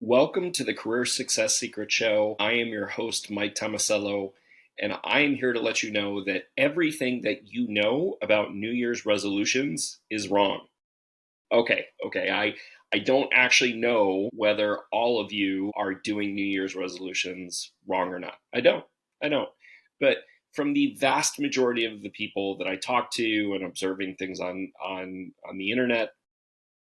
Welcome to the Career Success Secret Show. I am your host, Mike Tomasello, and I am here to let you know that everything that you know about New Year's resolutions is wrong. Okay. I don't actually know whether all of you are doing New Year's resolutions wrong or not. I don't. But from the vast majority of the people that I talk to and observing things on the internet,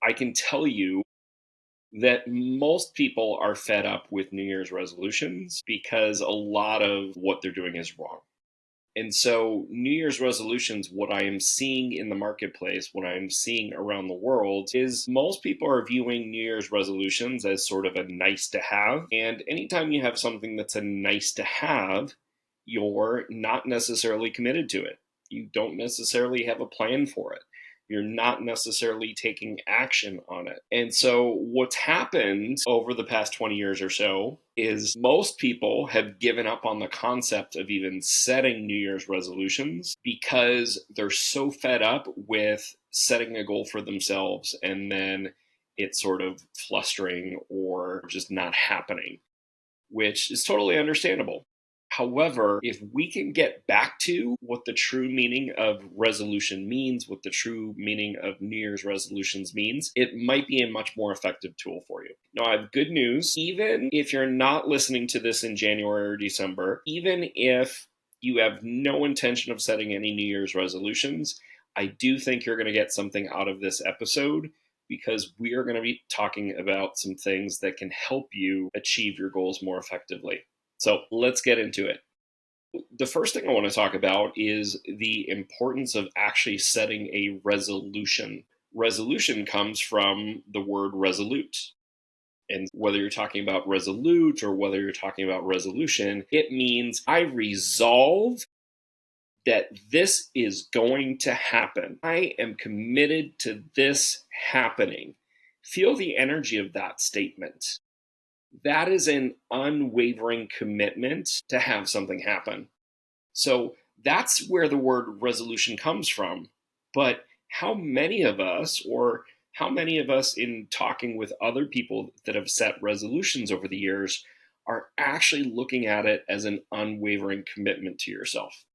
I can tell you that most people are fed up with New Year's resolutions because a lot of what they're doing is wrong. And so, New Year's resolutions, what I am seeing in the marketplace, what I'm seeing around the world, is most people are viewing New Year's resolutions as sort of a nice to have. And anytime you have something that's a nice to have, you're not necessarily committed to it. You don't necessarily have a plan for it. You're not necessarily taking action on it. And so, what's happened over the past 20 years or so is most people have given up on the concept of even setting New Year's resolutions because they're so fed up with setting a goal for themselves and then it's sort of flustering or just not happening, which is totally understandable. However, if we can get back to what the true meaning of resolution means, what the true meaning of New Year's resolutions means, it might be a much more effective tool for you. Now, I have good news. Even if you're not listening to this in January or December, even if you have no intention of setting any New Year's resolutions, I do think you're going to get something out of this episode because we are going to be talking about some things that can help you achieve your goals more effectively. So let's get into it. The first thing I want to talk about is the importance of actually setting a resolution. Resolution comes from the word resolute. And whether you're talking about resolute or whether you're talking about resolution, it means I resolve that this is going to happen. I am committed to this happening. Feel the energy of that statement. That is an unwavering commitment to have something happen. So that's where the word resolution comes from. But how many of us, or how many of us in talking with other people that have set resolutions over the years, are actually looking at it as an unwavering commitment to yourself?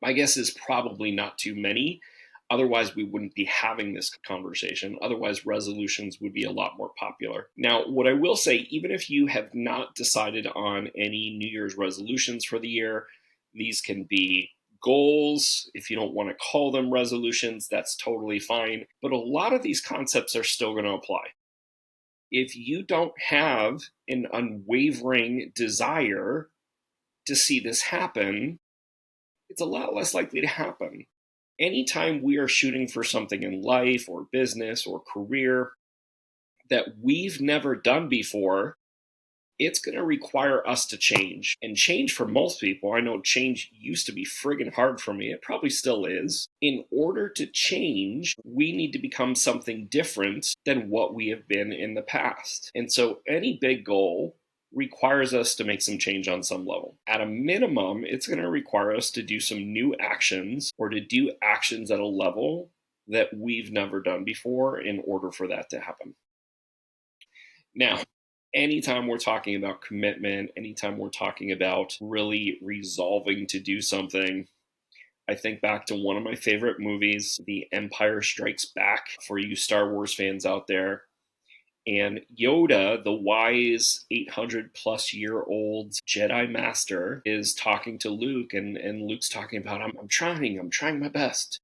My guess is probably not too many. Otherwise, we wouldn't be having this conversation. Otherwise, resolutions would be a lot more popular. Now, what I will say, even if you have not decided on any New Year's resolutions for the year, these can be goals. If you don't want to call them resolutions, that's totally fine. But a lot of these concepts are still going to apply. If you don't have an unwavering desire to see this happen, it's a lot less likely to happen. Anytime we are shooting for something in life or business or career that we've never done before, it's going to require us to change. And change for most people, I know change used to be friggin' hard for me. It probably still is. In order to change, we need to become something different than what we have been in the past. And so any big goal requires us to make some change on some level. At a minimum, it's going to require us to do some new actions or to do actions at a level that we've never done before in order for that to happen. Now, anytime we're talking about commitment, anytime we're talking about really resolving to do something, I think back to one of my favorite movies, The Empire Strikes Back, for you Star Wars fans out there. And Yoda, the wise 800 plus year old Jedi Master, is talking to Luke, and Luke's talking about, I'm trying my best.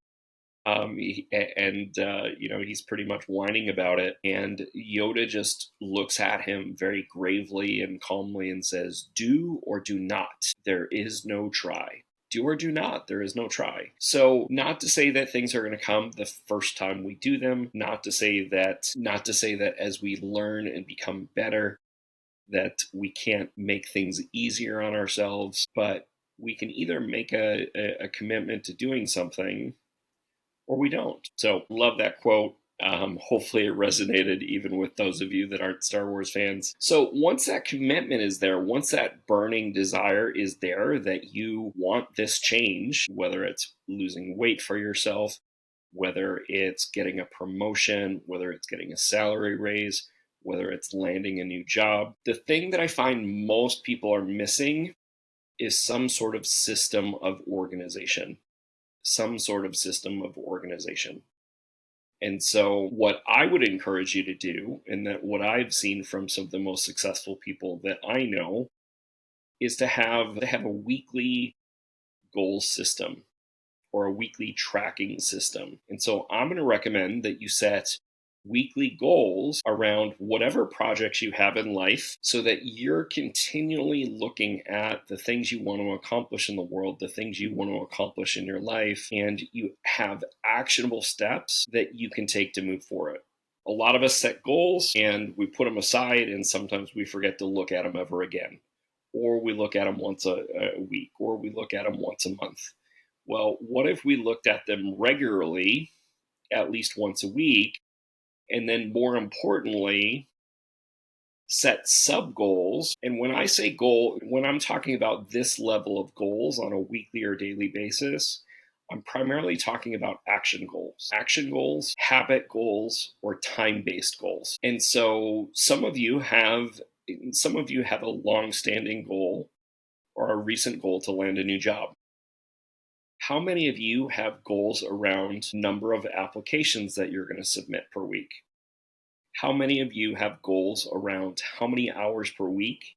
He's pretty much whining about it. And Yoda just looks at him very gravely and calmly and says, do or do not. There is no try. Do or do not. There is no try. So not to say that things are going to come the first time we do them, not to say that as we learn and become better, that we can't make things easier on ourselves, but we can either make a commitment to doing something or we don't. So love that quote. Hopefully it resonated even with those of you that aren't Star Wars fans. So once that commitment is there, once that burning desire is there that you want this change, whether it's losing weight for yourself, whether it's getting a promotion, whether it's getting a salary raise, whether it's landing a new job. The thing that I find most people are missing is some sort of system of organization. Some sort of system of organization. And so, what I would encourage you to do, and that what I've seen from some of the most successful people that I know, is to have a weekly goal system or a weekly tracking system. And so I'm going to recommend that you set weekly goals around whatever projects you have in life so that you're continually looking at the things you want to accomplish in the world, the things you want to accomplish in your life, and you have actionable steps that you can take to move for it. A lot of us set goals and we put them aside, and sometimes we forget to look at them ever again. Or we look at them once a week, or we look at them once a month. Well, what if we looked at them regularly, at least once a week, and then more importantly, set sub goals? And when I say goal, when I'm talking about this level of goals on a weekly or daily basis, I'm primarily talking about action goals, habit goals, or time-based goals. And so some of you have a long-standing goal or a recent goal to land a new job. How many of you have goals around number of applications that you're going to submit per week? How many of you have goals around how many hours per week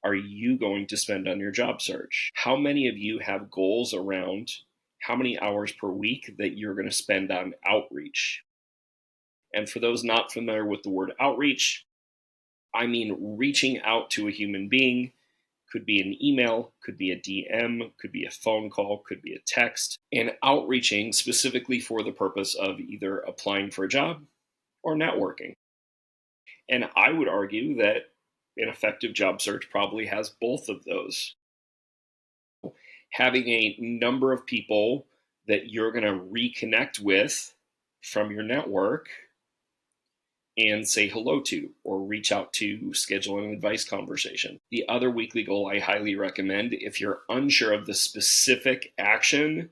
are you going to spend on your job search? How many of you have goals around how many hours per week that you're going to spend on outreach? And for those not familiar with the word outreach, I mean reaching out to a human being. Could be an email, could be a DM, could be a phone call, could be a text, and outreaching specifically for the purpose of either applying for a job or networking. And I would argue that an effective job search probably has both of those. Having a number of people that you're going to reconnect with from your network and say hello to or reach out to schedule an advice conversation. The other weekly goal I highly recommend, if you're unsure of the specific action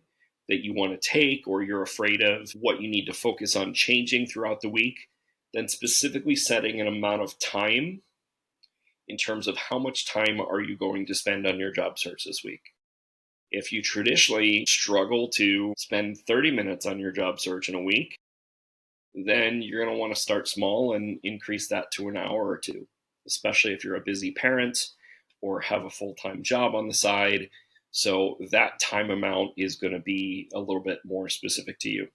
that you want to take or you're afraid of what you need to focus on changing throughout the week, then specifically setting an amount of time in terms of how much time are you going to spend on your job search this week. If you traditionally struggle to spend 30 minutes on your job search in a week, then you're going to want to start small and increase that to an hour or two, especially if you're a busy parent or have a full-time job on the side. So that time amount is going to be a little bit more specific to you.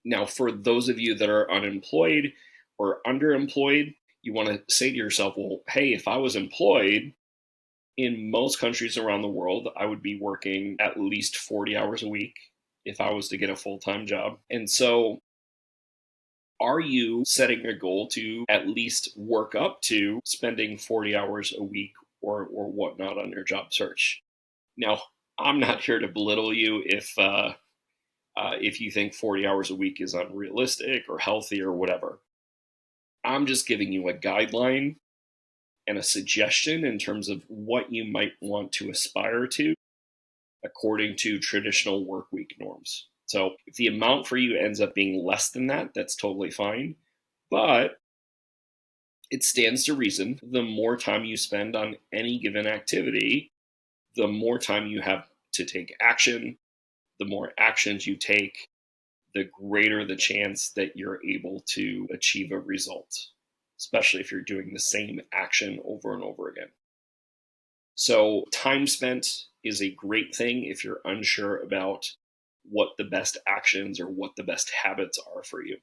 Now, for those of you that are unemployed or underemployed, you want to say to yourself, well, hey, if I was employed, in most countries around the world, I would be working at least 40 hours a week if I was to get a full-time job. And so are you setting a goal to at least work up to spending 40 hours a week or whatnot on your job search? Now, I'm not here to belittle you if you think 40 hours a week is unrealistic or healthy or whatever. I'm just giving you a guideline and a suggestion in terms of what you might want to aspire to according to traditional work week norms. So if the amount for you ends up being less than that, that's totally fine. But it stands to reason the more time you spend on any given activity, the more time you have to take action, the more actions you take, the greater the chance that you're able to achieve a result, especially if you're doing the same action over and over again. So time spent is a great thing if you're unsure about what the best actions or what the best habits are for you.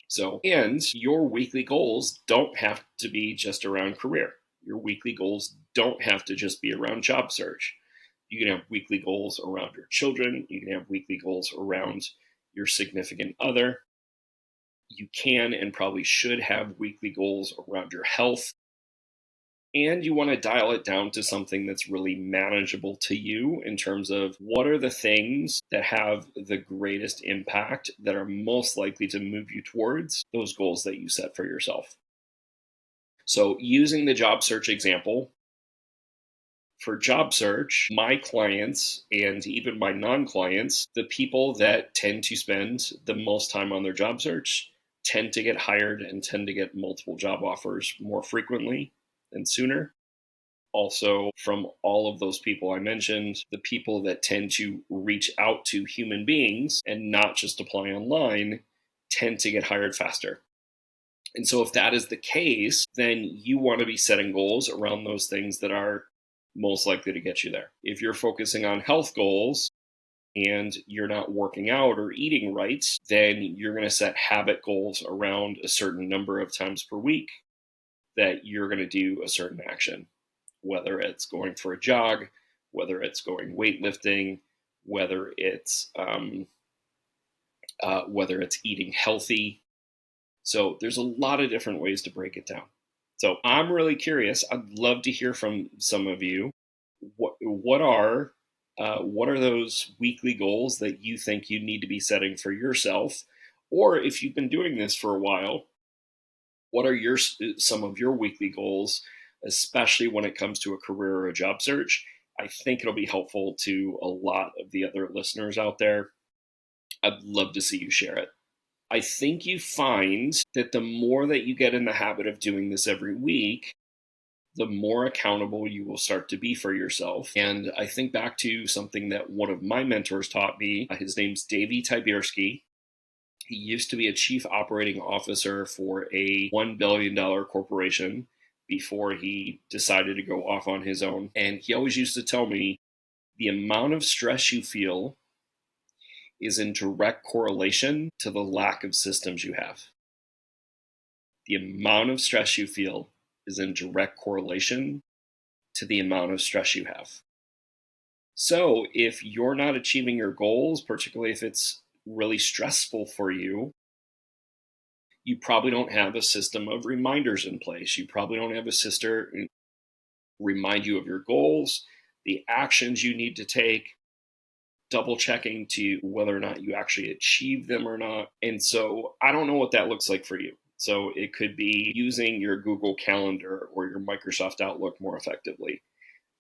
So, and your weekly goals don't have to be just around career. Your weekly goals don't have to just be around job search. You can have weekly goals around your children. You can have weekly goals around your significant other. You can and probably should have weekly goals around your health. And you want to dial it down to something that's really manageable to you in terms of what are the things that have the greatest impact that are most likely to move you towards those goals that you set for yourself. So using the job search example, for job search, my clients and even my non-clients, the people that tend to spend the most time on their job search tend to get hired and tend to get multiple job offers more frequently and sooner. Also, from all of those people I mentioned, the people that tend to reach out to human beings and not just apply online tend to get hired faster. And so, if that is the case, then you want to be setting goals around those things that are most likely to get you there. If you're focusing on health goals and you're not working out or eating right, then you're going to set habit goals around a certain number of times per week that you're going to do a certain action, whether it's going for a jog, whether it's going weightlifting, whether it's eating healthy. So there's a lot of different ways to break it down. So I'm really curious. I'd love to hear from some of you. What are those weekly goals that you think you need to be setting for yourself? Or if you've been doing this for a while, what are some of your weekly goals, especially when it comes to a career or a job search? I think it'll be helpful to a lot of the other listeners out there. I'd love to see you share it. I think you find that the more that you get in the habit of doing this every week, the more accountable you will start to be for yourself. And I think back to something that one of my mentors taught me. His name's Davey Tibierski. He used to be a chief operating officer for a $1 billion corporation before he decided to go off on his own. And he always used to tell me, the amount of stress you feel is in direct correlation to the lack of systems you have. The amount of stress you feel is in direct correlation to the amount of stress you have. So if you're not achieving your goals, particularly if it's really stressful for you, you probably don't have a system of reminders in place. You probably don't have a system remind you of your goals, the actions you need to take, double checking to whether or not you actually achieve them or not. And so I don't know what that looks like for you. So it could be using your Google Calendar or your Microsoft Outlook more effectively.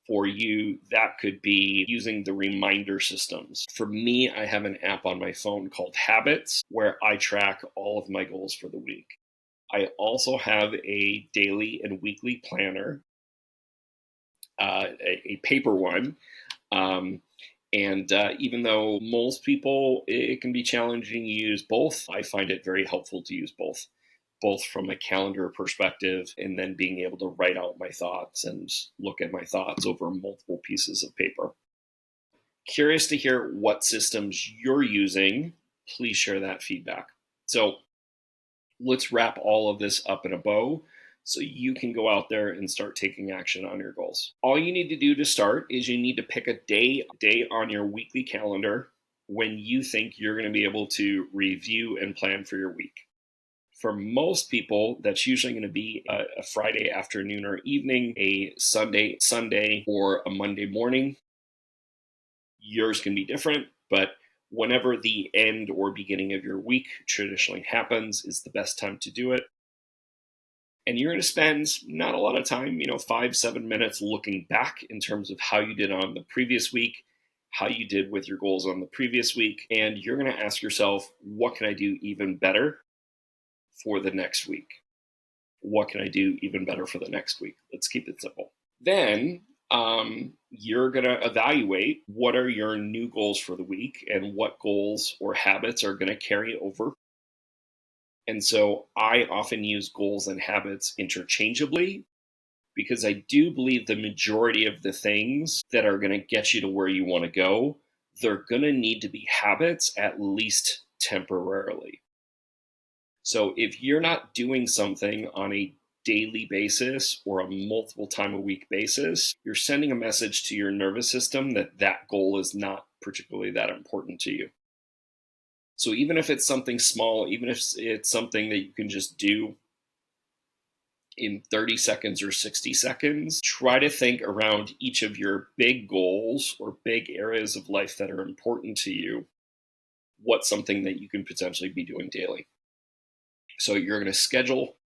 For you, that could be using the reminder systems. For me, I have an app on my phone called Habits where I track all of my goals for the week. I also have a daily and weekly planner, a paper one. And even though most people, it can be challenging to use both, I find it very helpful to use both from a calendar perspective and then being able to write out my thoughts and look at my thoughts over multiple pieces of paper. Curious to hear what systems you're using. Please share that feedback. So let's wrap all of this up in a bow so you can go out there and start taking action on your goals. All you need to do to start is you need to pick a day on your weekly calendar when you think you're going to be able to review and plan for your week. For most people, that's usually going to be a Friday afternoon or evening, a Sunday, or a Monday morning. Yours can be different, but whenever the end or beginning of your week traditionally happens is the best time to do it. And you're going to spend not a lot of time, 5-7 minutes looking back in terms of how you did on the previous week, how you did with your goals on the previous week. And you're going to ask yourself, what can I do even better for the next week? What can I do even better for the next week? Let's keep it simple. Then you're going to evaluate what are your new goals for the week and what goals or habits are going to carry over. And so I often use goals and habits interchangeably because I do believe the majority of the things that are going to get you to where you want to go, they're going to need to be habits at least temporarily. So if you're not doing something on a daily basis or a multiple time a week basis, you're sending a message to your nervous system that that goal is not particularly that important to you. So even if it's something small, even if it's something that you can just do in 30 seconds or 60 seconds, try to think around each of your big goals or big areas of life that are important to you. What's something that you can potentially be doing daily? So you're going to schedule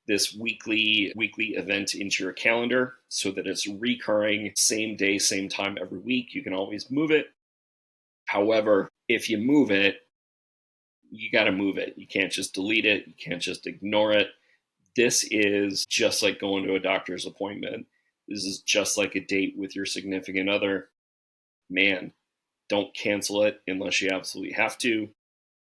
this weekly event into your calendar so that it's recurring, same day, same time every week. You can always move it. However, if you move it, you got to move it. You can't just delete it. You can't just ignore it. This is just like going to a doctor's appointment. This is just like a date with your significant other. Man, don't cancel it unless you absolutely have to.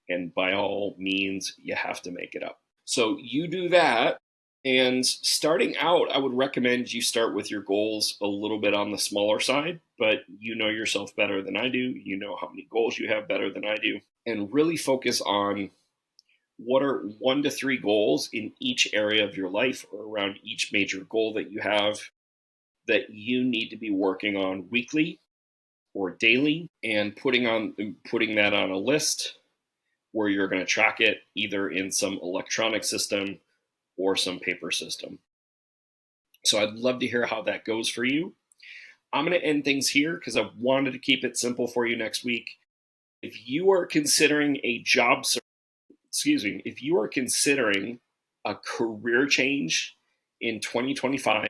And by all means, you have to make it up. So you do that. And starting out, I would recommend you start with your goals a little bit on the smaller side, but you know yourself better than I do. You know how many goals you have better than I do. And really focus on what are 1 to 3 goals in each area of your life or around each major goal that you have that you need to be working on weekly or daily, and putting that on a list where you're going to track it either in some electronic system or some paper system. So I'd love to hear how that goes for you. I'm going to end things here because I wanted to keep it simple for you next week. If you are considering a job search, if you are considering a career change in 2025,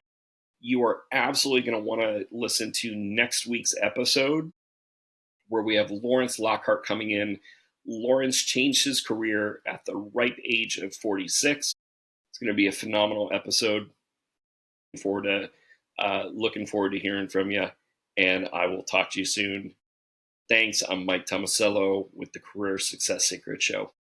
you are absolutely going to want to listen to next week's episode where we have Lawrence Lockhart coming in. Lawrence changed his career at the ripe age of 46. It's going to be a phenomenal episode. Looking forward to hearing from you, and I will talk to you soon. Thanks. I'm Mike Tomasello with the Career Success Secret Show.